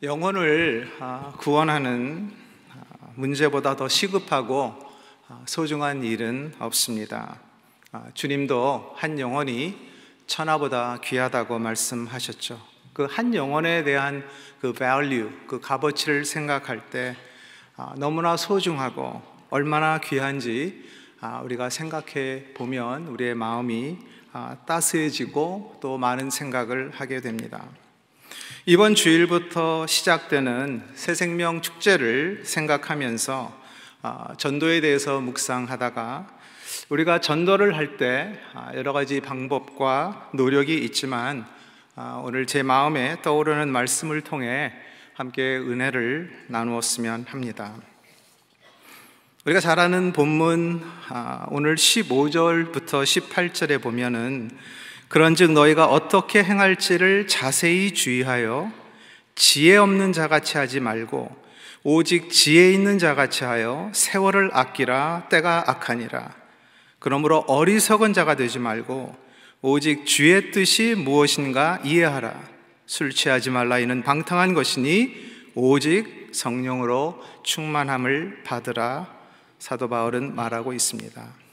영혼을 구원하는 문제보다 더 시급하고 소중한 일은 없습니다. 주님도 한 영혼이 천하보다 귀하다고 말씀하셨죠. 그 한 영혼에 대한 그 value, 그 값어치를 생각할 때 너무나 소중하고 얼마나 귀한지 우리가 생각해 보면 우리의 마음이 따스해지고 또 많은 생각을 하게 됩니다. 이번 주일부터 시작되는 새생명 축제를 생각하면서 전도에 대해서 묵상하다가 우리가 전도를 할 때 여러 가지 방법과 노력이 있지만 오늘 제 마음에 떠오르는 말씀을 통해 함께 은혜를 나누었으면 합니다. 우리가 잘 아는 본문 오늘 15절부터 18절에 보면은 그런즉 너희가 어떻게 행할지를 자세히 주의하여 지혜 없는 자같이 하지 말고 오직 지혜 있는 자같이 하여 세월을 아끼라. 때가 악하니라. 그러므로 어리석은 자가 되지 말고 오직 주의 뜻이 무엇인가 이해하라. 술 취하지 말라. 이는 방탕한 것이니 오직 성령으로 충만함을 받으라. 사도 바울은 말하고 있습니다.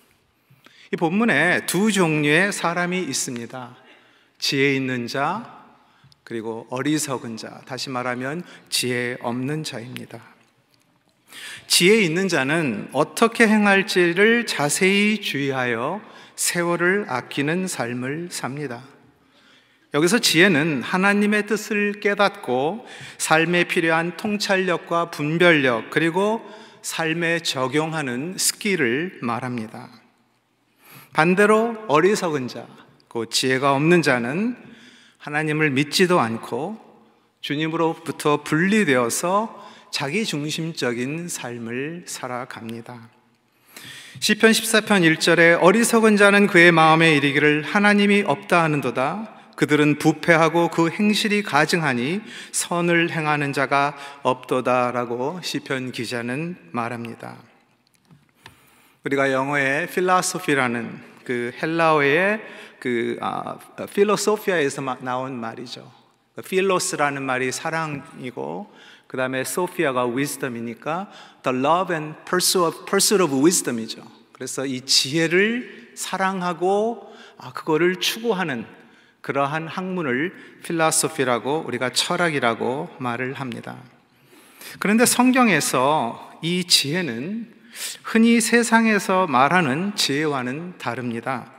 이 본문에 두 종류의 사람이 있습니다. 지혜 있는 자, 그리고 어리석은 자, 다시 말하면 지혜 없는 자입니다. 지혜 있는 자는 어떻게 행할지를 자세히 주의하여 세월을 아끼는 삶을 삽니다. 여기서 지혜는 하나님의 뜻을 깨닫고 삶에 필요한 통찰력과 분별력, 그리고 삶에 적용하는 스킬을 말합니다. 반대로 어리석은 자, 그 지혜가 없는 자는 하나님을 믿지도 않고 주님으로부터 분리되어서 자기 중심적인 삶을 살아갑니다. 시편 14편 1절에 어리석은 자는 그의 마음에 이르기를 하나님이 없다 하는도다. 그들은 부패하고 그 행실이 가증하니 선을 행하는 자가 없도다라고 시편 기자는 말합니다. 우리가 영어의 philosophy라는 그 헬라어의 philosophia에서 나온 말이죠. philo스라는 말이 사랑이고 그 다음에 sophia가 wisdom이니까 the love and pursuit of wisdom이죠. 그래서 이 지혜를 사랑하고 그거를 추구하는 그러한 학문을 philosophy라고 우리가 철학이라고 말을 합니다. 그런데 성경에서 이 지혜는 흔히 세상에서 말하는 지혜와는 다릅니다.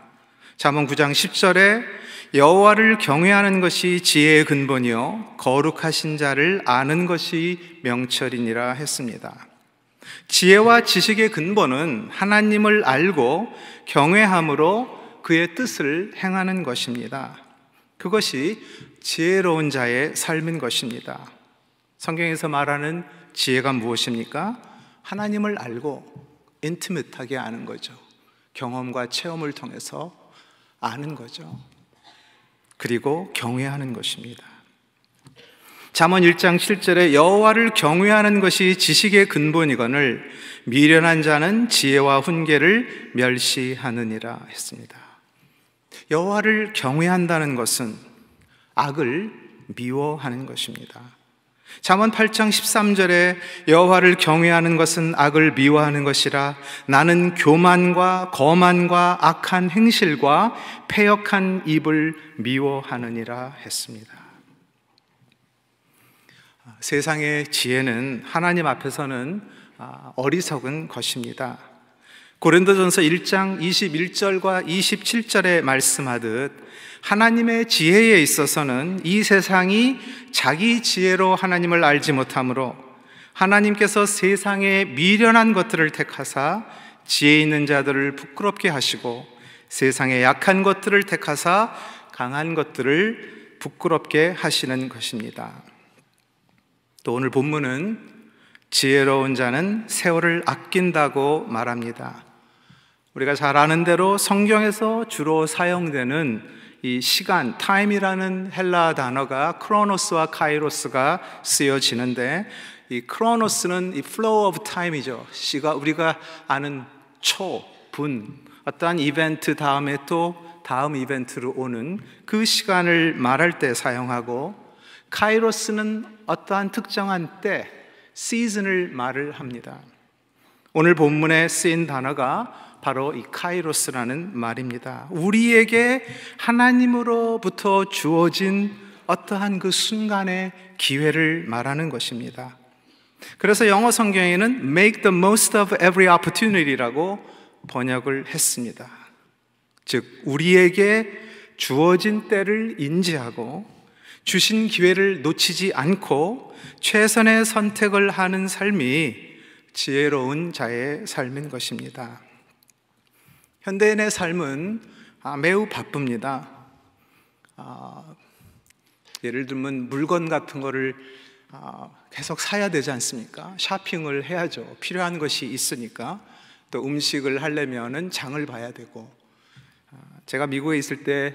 잠언 9장 10절에 여호와를 경외하는 것이 지혜의 근본이요 거룩하신 자를 아는 것이 명철이니라 했습니다. 지혜와 지식의 근본은 하나님을 알고 경외함으로 그의 뜻을 행하는 것입니다. 그것이 지혜로운 자의 삶인 것입니다. 성경에서 말하는 지혜가 무엇입니까? 하나님을 알고 인티밋하게 아는 거죠. 경험과 체험을 통해서 아는 거죠. 그리고 경외하는 것입니다. 잠언 1장 7절에 여호와를 경외하는 것이 지식의 근본이거늘 미련한 자는 지혜와 훈계를 멸시하느니라 했습니다. 여호와를 경외한다는 것은 악을 미워하는 것입니다. 잠언 8장 13절에 여호와를 경외하는 것은 악을 미워하는 것이라. 나는 교만과 거만과 악한 행실과 패역한 입을 미워하느니라 했습니다. 세상의 지혜는 하나님 앞에서는 어리석은 것입니다. 고린도전서 1장 21절과 27절에 말씀하듯 하나님의 지혜에 있어서는 이 세상이 자기 지혜로 하나님을 알지 못하므로 하나님께서 세상의 미련한 것들을 택하사 지혜 있는 자들을 부끄럽게 하시고 세상의 약한 것들을 택하사 강한 것들을 부끄럽게 하시는 것입니다. 또 오늘 본문은 지혜로운 자는 세월을 아낀다고 말합니다. 우리가 잘 아는 대로 성경에서 주로 사용되는 이 시간, 타임이라는 헬라 단어가 크로노스와 카이로스가 쓰여지는데 이 크로노스는 이 flow of time이죠. 우리가 아는 초, 분, 어떠한 이벤트 다음에 또 다음 이벤트로 오는 그 시간을 말할 때 사용하고 카이로스는 어떠한 특정한 때, 시즌을 말을 합니다. 오늘 본문에 쓰인 단어가 바로 이 카이로스라는 말입니다. 우리에게 하나님으로부터 주어진 어떠한 그 순간의 기회를 말하는 것입니다. 그래서 영어 성경에는 make the most of every opportunity라고 번역을 했습니다. 즉, 우리에게 주어진 때를 인지하고 주신 기회를 놓치지 않고 최선의 선택을 하는 삶이 지혜로운 자의 삶인 것입니다. 현대인의 삶은 매우 바쁩니다. 예를 들면 물건 같은 거를 계속 사야 되지 않습니까? 쇼핑을 해야죠. 필요한 것이 있으니까. 또 음식을 하려면은 장을 봐야 되고. 제가 미국에 있을 때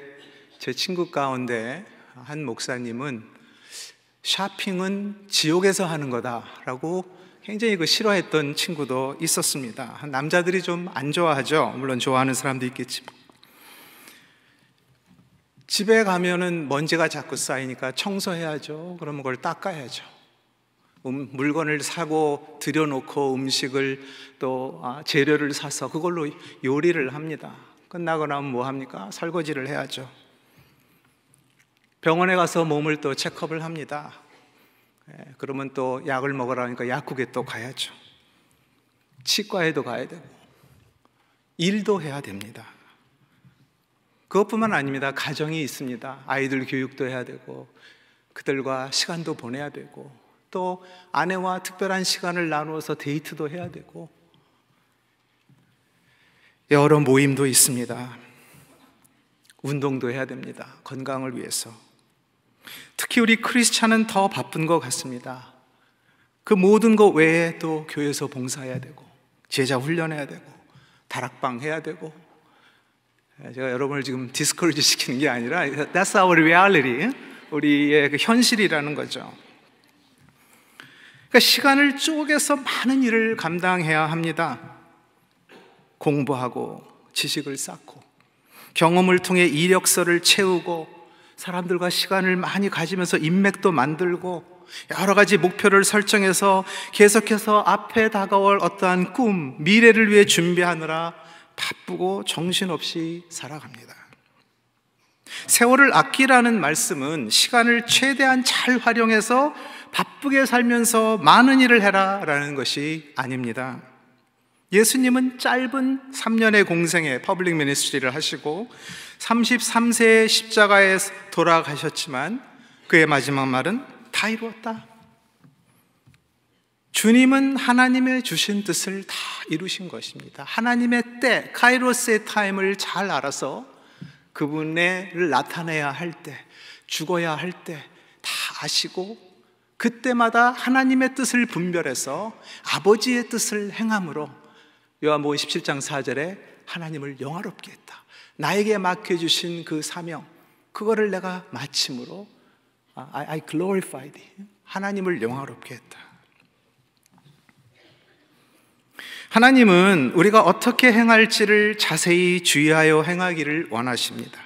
제 친구 가운데 한 목사님은 쇼핑은 지옥에서 하는 거다라고 굉장히 싫어했던 친구도 있었습니다. 남자들이 좀 안 좋아하죠. 물론 좋아하는 사람도 있겠지만. 집에 가면은 먼지가 자꾸 쌓이니까 청소해야죠. 그러면 그걸 닦아야죠. 물건을 사고 들여놓고 음식을 또 재료를 사서 그걸로 요리를 합니다. 끝나고 나면 뭐 합니까? 설거지를 해야죠. 병원에 가서 몸을 또 체크업을 합니다. 그러면 또 약을 먹으라 하니까 약국에 또 가야죠. 치과에도 가야 되고 일도 해야 됩니다. 그것뿐만 아닙니다. 가정이 있습니다. 아이들 교육도 해야 되고 그들과 시간도 보내야 되고 또 아내와 특별한 시간을 나누어서 데이트도 해야 되고 여러 모임도 있습니다. 운동도 해야 됩니다. 건강을 위해서. 특히 우리 크리스찬은 더 바쁜 것 같습니다. 그 모든 것 외에 또 교회에서 봉사해야 되고 제자 훈련해야 되고 다락방 해야 되고. 제가 여러분을 지금 디스커리지 시키는 게 아니라 That's our reality. 우리의 그 현실이라는 거죠. 그러니까 시간을 쪼개서 많은 일을 감당해야 합니다. 공부하고 지식을 쌓고 경험을 통해 이력서를 채우고 사람들과 시간을 많이 가지면서 인맥도 만들고 여러 가지 목표를 설정해서 계속해서 앞에 다가올 어떠한 꿈, 미래를 위해 준비하느라 바쁘고 정신없이 살아갑니다. 세월을 아끼라는 말씀은 시간을 최대한 잘 활용해서 바쁘게 살면서 많은 일을 해라 라는 것이 아닙니다. 예수님은 짧은 3년의 공생에 퍼블릭 미니스트리를 하시고 33세의 십자가에 돌아가셨지만 그의 마지막 말은 다 이루었다. 주님은 하나님의 주신 뜻을 다 이루신 것입니다. 하나님의 때, 카이로스의 타임을 잘 알아서 그분을 나타내야 할 때, 죽어야 할 때 다 아시고 그때마다 하나님의 뜻을 분별해서 아버지의 뜻을 행함으로 요한복음 17장 4절에 하나님을 영화롭게 했다. 나에게 맡겨주신 그 사명, 그거를 내가 마침으로 I glorified, 하나님을 영화롭게 했다. 하나님은 우리가 어떻게 행할지를 자세히 주의하여 행하기를 원하십니다.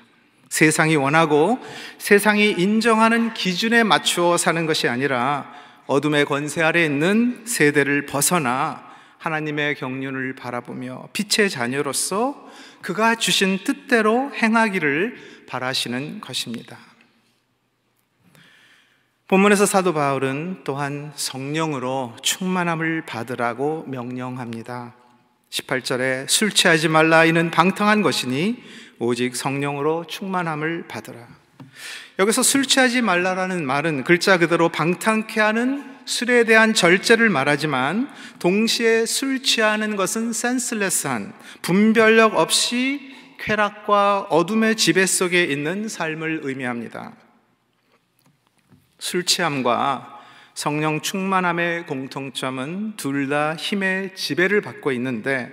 세상이 원하고 세상이 인정하는 기준에 맞추어 사는 것이 아니라 어둠의 권세 아래 있는 세대를 벗어나 하나님의 경륜을 바라보며 빛의 자녀로서 그가 주신 뜻대로 행하기를 바라시는 것입니다. 본문에서 사도 바울은 또한 성령으로 충만함을 받으라고 명령합니다. 18절에 술 취하지 말라 이는 방탕한 것이니 오직 성령으로 충만함을 받으라. 여기서 술 취하지 말라라는 말은 글자 그대로 방탕케 하는 술에 대한 절제를 말하지만 동시에 술 취하는 것은 센슬레스한, 분별력 없이 쾌락과 어둠의 지배 속에 있는 삶을 의미합니다. 술 취함과 성령 충만함의 공통점은 둘 다 힘의 지배를 받고 있는데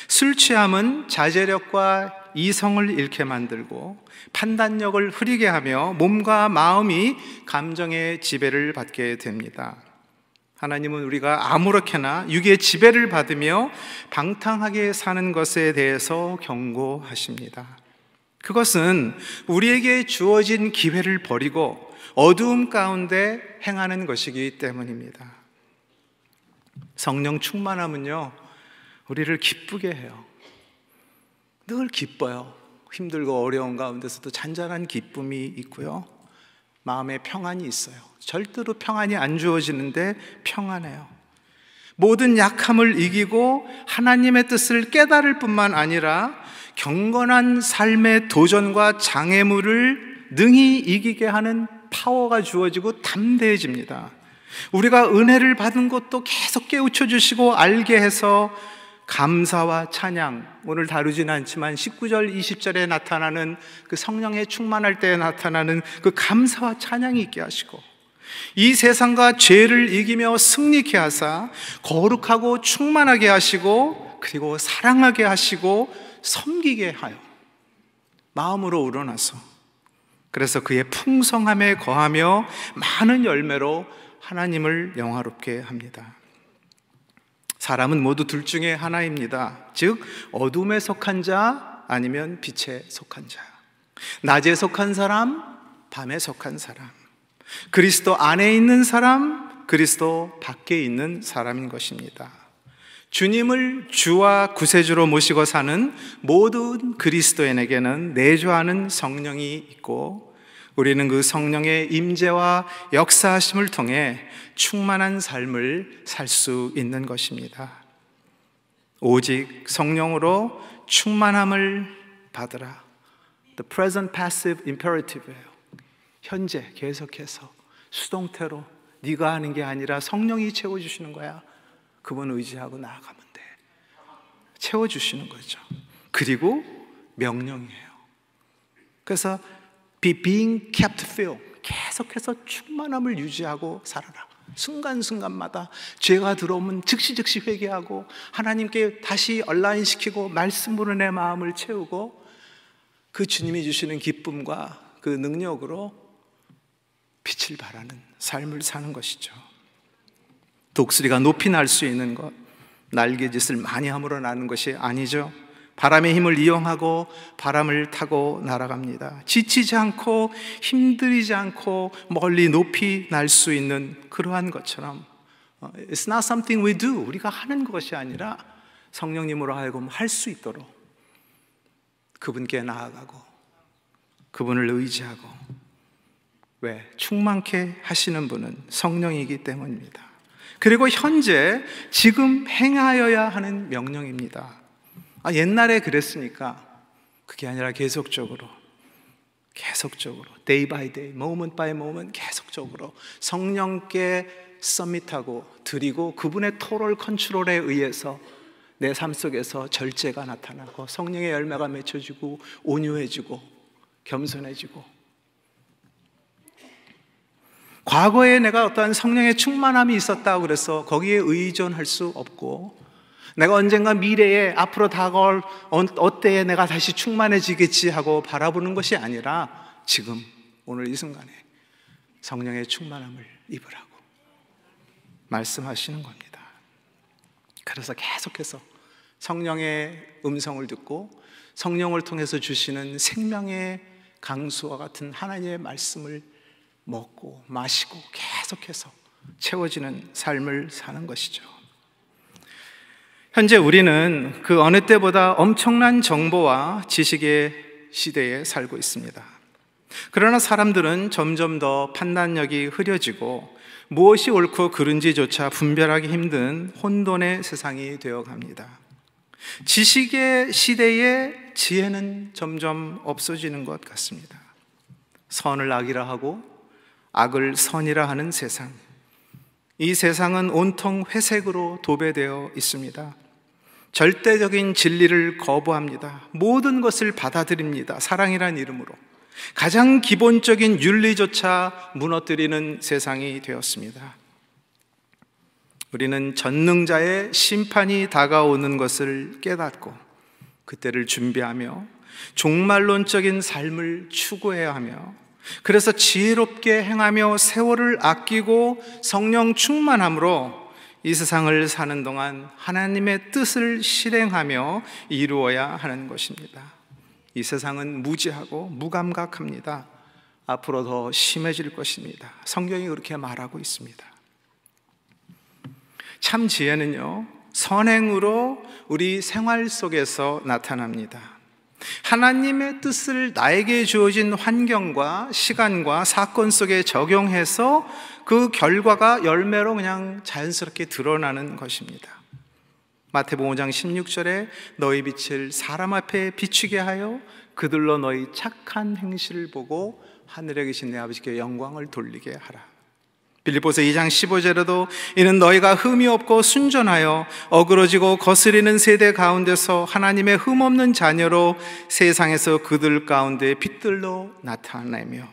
술 취함은 자제력과 이성을 잃게 만들고 판단력을 흐리게 하며 몸과 마음이 감정의 지배를 받게 됩니다. 하나님은 우리가 아무렇게나 육의 지배를 받으며 방탕하게 사는 것에 대해서 경고하십니다. 그것은 우리에게 주어진 기회를 버리고 어두움 가운데 행하는 것이기 때문입니다. 성령 충만함은요, 우리를 기쁘게 해요. 늘 기뻐요. 힘들고 어려운 가운데서도 잔잔한 기쁨이 있고요, 마음에 평안이 있어요. 절대로 평안이 안 주어지는데 평안해요. 모든 약함을 이기고 하나님의 뜻을 깨달을 뿐만 아니라 경건한 삶의 도전과 장애물을 능히 이기게 하는 파워가 주어지고 담대해집니다. 우리가 은혜를 받은 것도 계속 깨우쳐 주시고 알게 해서 감사와 찬양, 오늘 다루지는 않지만 19절, 20절에 나타나는 그 성령의 충만할 때에 나타나는 그 감사와 찬양이 있게 하시고, 이 세상과 죄를 이기며 승리케 하사 거룩하고 충만하게 하시고, 그리고 사랑하게 하시고 섬기게 하여 마음으로 우러나서, 그래서 그의 풍성함에 거하며 많은 열매로 하나님을 영화롭게 합니다. 사람은 모두 둘 중에 하나입니다. 즉 어둠에 속한 자 아니면 빛에 속한 자, 낮에 속한 사람, 밤에 속한 사람, 그리스도 안에 있는 사람, 그리스도 밖에 있는 사람인 것입니다. 주님을 주와 구세주로 모시고 사는 모든 그리스도인에게는 내주하는 성령이 있고, 우리는 그 성령의 임재와 역사하심을 통해 충만한 삶을 살 수 있는 것입니다. 오직 성령으로 충만함을 받으라. The present passive imperative예요. 현재 계속해서 수동태로 네가 하는 게 아니라 성령이 채워주시는 거야. 그분 의지하고 나아가면 돼. 채워주시는 거죠. 그리고 명령이에요. 그래서 being kept filled, 계속해서 충만함을 유지하고 살아라. 순간순간마다 죄가 들어오면 즉시 회개하고 하나님께 다시 얼라인시키고 말씀으로 내 마음을 채우고 그 주님이 주시는 기쁨과 그 능력으로 빛을 발하는 삶을 사는 것이죠. 독수리가 높이 날 수 있는 것, 날개짓을 많이 함으로 나는 것이 아니죠. 바람의 힘을 이용하고 바람을 타고 날아갑니다. 지치지 않고 힘들이지 않고 멀리 높이 날 수 있는 그러한 것처럼, It's not something we do, 우리가 하는 것이 아니라 성령님으로 하여금 할 수 있도록 그분께 나아가고 그분을 의지하고, 왜? 충만케 하시는 분은 성령이기 때문입니다. 그리고 현재 지금 행하여야 하는 명령입니다. 옛날에 그랬으니까 그게 아니라 계속적으로 day by day, moment by moment 계속적으로 성령께 서밋하고 드리고 그분의 토럴 컨트롤에 의해서 내 삶 속에서 절제가 나타나고 성령의 열매가 맺혀지고 온유해지고 겸손해지고, 과거에 내가 어떠한 성령의 충만함이 있었다고 그래서 거기에 의존할 수 없고, 내가 언젠가 미래에 앞으로 다가올 어때에 내가 다시 충만해지겠지 하고 바라보는 것이 아니라 지금 오늘 이 순간에 성령의 충만함을 입으라고 말씀하시는 겁니다. 그래서 계속해서 성령의 음성을 듣고 성령을 통해서 주시는 생명의 강수와 같은 하나님의 말씀을 먹고 마시고 계속해서 채워지는 삶을 사는 것이죠. 현재 우리는 그 어느 때보다 엄청난 정보와 지식의 시대에 살고 있습니다. 그러나 사람들은 점점 더 판단력이 흐려지고 무엇이 옳고 그른지조차 분별하기 힘든 혼돈의 세상이 되어갑니다. 지식의 시대에 지혜는 점점 없어지는 것 같습니다. 선을 악이라 하고 악을 선이라 하는 세상, 이 세상은 온통 회색으로 도배되어 있습니다. 절대적인 진리를 거부합니다. 모든 것을 받아들입니다. 사랑이란 이름으로 가장 기본적인 윤리조차 무너뜨리는 세상이 되었습니다. 우리는 전능자의 심판이 다가오는 것을 깨닫고 그때를 준비하며 종말론적인 삶을 추구해야 하며, 그래서 지혜롭게 행하며 세월을 아끼고 성령 충만함으로 이 세상을 사는 동안 하나님의 뜻을 실행하며 이루어야 하는 것입니다. 이 세상은 무지하고 무감각합니다. 앞으로 더 심해질 것입니다. 성경이 그렇게 말하고 있습니다. 참 지혜는요, 선행으로 우리 생활 속에서 나타납니다. 하나님의 뜻을 나에게 주어진 환경과 시간과 사건 속에 적용해서 그 결과가 열매로 그냥 자연스럽게 드러나는 것입니다. 마태복음 5장 16절에 너희 빛을 사람 앞에 비추게 하여 그들로 너희 착한 행실을 보고 하늘에 계신 내 아버지께 영광을 돌리게 하라. 빌립보서 2장 15절에도 이는 너희가 흠이 없고 순전하여 어그러지고 거스리는 세대 가운데서 하나님의 흠 없는 자녀로 세상에서 그들 가운데 빛들로 나타내며,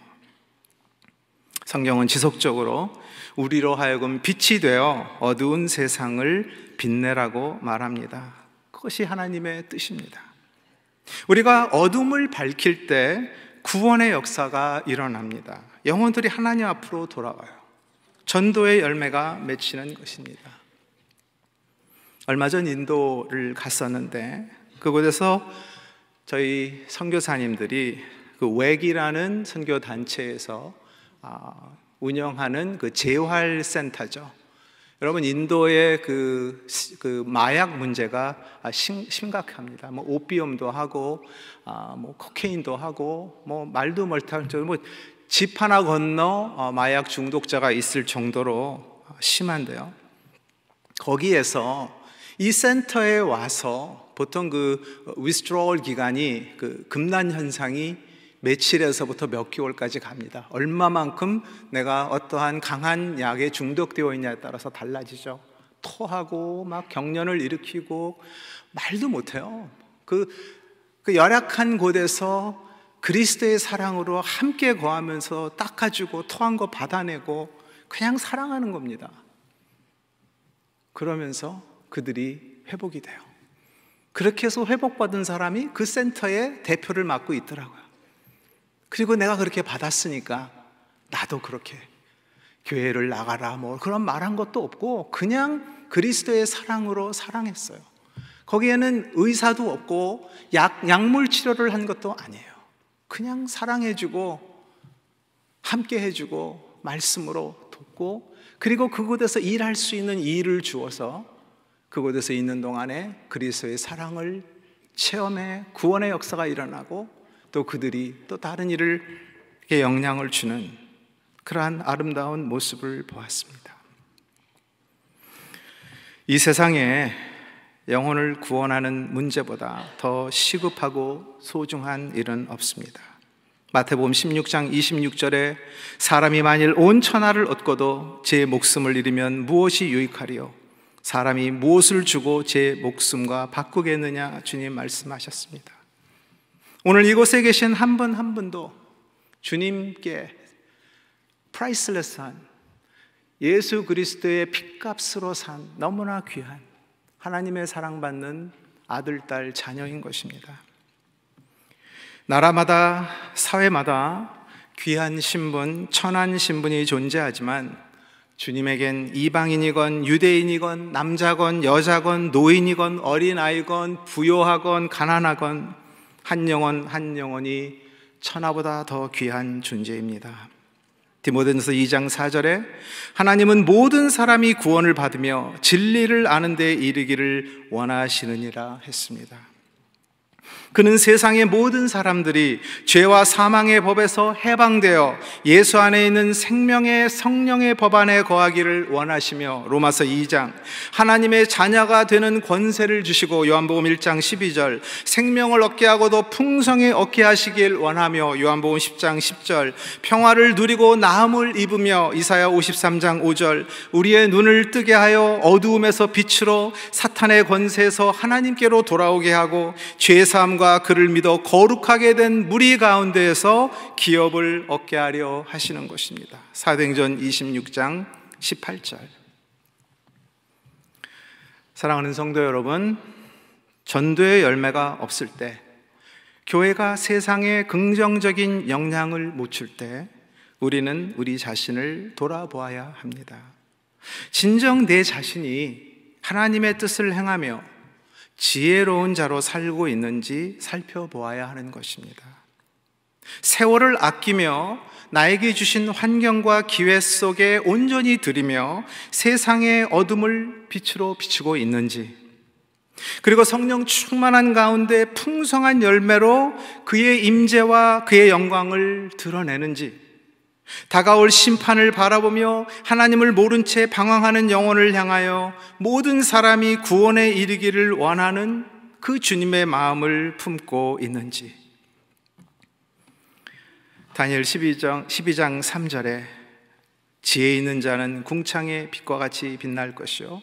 성경은 지속적으로 우리로 하여금 빛이 되어 어두운 세상을 빛내라고 말합니다. 그것이 하나님의 뜻입니다. 우리가 어둠을 밝힐 때 구원의 역사가 일어납니다. 영혼들이 하나님 앞으로 돌아와요. 전도의 열매가 맺히는 것입니다. 얼마 전 인도를 갔었는데 그곳에서 저희 선교사님들이 그 웩이라는 선교 단체에서 운영하는 그 재활센터죠. 여러분, 인도의 그 마약 문제가 심각합니다. 뭐 오피엄도 하고, 뭐 코케인도 하고, 뭐 말도 못할 정도로 집 하나 건너 마약 중독자가 있을 정도로 심한데요. 거기에서 이 센터에 와서 보통 그 withdrawal 기간이 그 금단 현상이 며칠에서부터 몇 개월까지 갑니다. 얼마만큼 내가 어떠한 강한 약에 중독되어 있냐에 따라서 달라지죠. 토하고 막 경련을 일으키고 말도 못해요. 그 열악한 곳에서 그리스도의 사랑으로 함께 거하면서 닦아주고 토한 거 받아내고 그냥 사랑하는 겁니다. 그러면서 그들이 회복이 돼요. 그렇게 해서 회복받은 사람이 그 센터의 대표를 맡고 있더라고요. 그리고 내가 그렇게 받았으니까 나도 그렇게 교회를 나가라 뭐 그런 말한 것도 없고 그냥 그리스도의 사랑으로 사랑했어요. 거기에는 의사도 없고 약물 치료를 한 것도 아니에요. 그냥 사랑해주고 함께 해주고 말씀으로 돕고, 그리고 그곳에서 일할 수 있는 일을 주어서 그곳에서 있는 동안에 그리스도의 사랑을 체험해 구원의 역사가 일어나고 또 그들이 또 다른 일을 영향을 주는 그러한 아름다운 모습을 보았습니다. 이 세상에 영혼을 구원하는 문제보다 더 시급하고 소중한 일은 없습니다. 마태복음 16장 26절에 사람이 만일 온 천하를 얻고도 제 목숨을 잃으면 무엇이 유익하리요? 사람이 무엇을 주고 제 목숨과 바꾸겠느냐? 주님 말씀하셨습니다. 오늘 이곳에 계신 한 분 한 분도 주님께 프라이슬레스한 예수 그리스도의 핏값으로 산 너무나 귀한 하나님의 사랑받는 아들, 딸, 자녀인 것입니다. 나라마다 사회마다 귀한 신분, 천한 신분이 존재하지만 주님에겐 이방인이건 유대인이건 남자건 여자건 노인이건 어린아이건 부요하건 가난하건 한 영혼 한 영혼이 천하보다 더 귀한 존재입니다. 디모데전서 2장 4절에 하나님은 모든 사람이 구원을 받으며 진리를 아는 데 이르기를 원하시느니라 했습니다. 그는 세상의 모든 사람들이 죄와 사망의 법에서 해방되어 예수 안에 있는 생명의 성령의 법 안에 거하기를 원하시며, 로마서 2장 하나님의 자녀가 되는 권세를 주시고, 요한복음 1장 12절 생명을 얻게 하고도 풍성히 얻게 하시길 원하며, 요한복음 10장 10절 평화를 누리고 나음을 입으며, 이사야 53장 5절 우리의 눈을 뜨게 하여 어두움에서 빛으로 사탄의 권세에서 하나님께로 돌아오게 하고 죄사함과 그를 믿어 거룩하게 된 무리 가운데에서 기업을 얻게 하려 하시는 것입니다. 사도행전 26장 18절. 사랑하는 성도 여러분, 전도의 열매가 없을 때, 교회가 세상에 긍정적인 영향을 못 줄 때 우리는 우리 자신을 돌아보아야 합니다. 진정 내 자신이 하나님의 뜻을 행하며 지혜로운 자로 살고 있는지 살펴보아야 하는 것입니다. 세월을 아끼며 나에게 주신 환경과 기회 속에 온전히 들이며 세상의 어둠을 빛으로 비추고 있는지, 그리고 성령 충만한 가운데 풍성한 열매로 그의 임재와 그의 영광을 드러내는지, 다가올 심판을 바라보며 하나님을 모른 채 방황하는 영혼을 향하여 모든 사람이 구원에 이르기를 원하는 그 주님의 마음을 품고 있는지. 다니엘 12장 3절에 지혜 있는 자는 궁창의 빛과 같이 빛날 것이요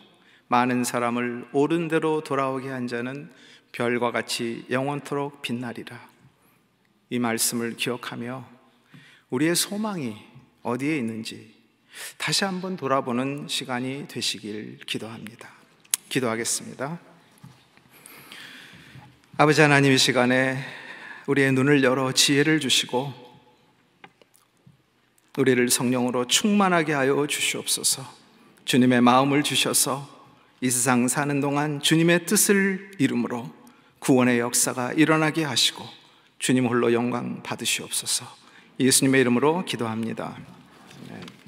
많은 사람을 옳은 대로 돌아오게 한 자는 별과 같이 영원토록 빛나리라. 이 말씀을 기억하며 우리의 소망이 어디에 있는지 다시 한번 돌아보는 시간이 되시길 기도합니다. 기도하겠습니다. 아버지 하나님, 이 시간에 우리의 눈을 열어 지혜를 주시고 우리를 성령으로 충만하게 하여 주시옵소서. 주님의 마음을 주셔서 이 세상 사는 동안 주님의 뜻을 이름으로 구원의 역사가 일어나게 하시고 주님 홀로 영광 받으시옵소서. 예수님의 이름으로 기도합니다. 아멘.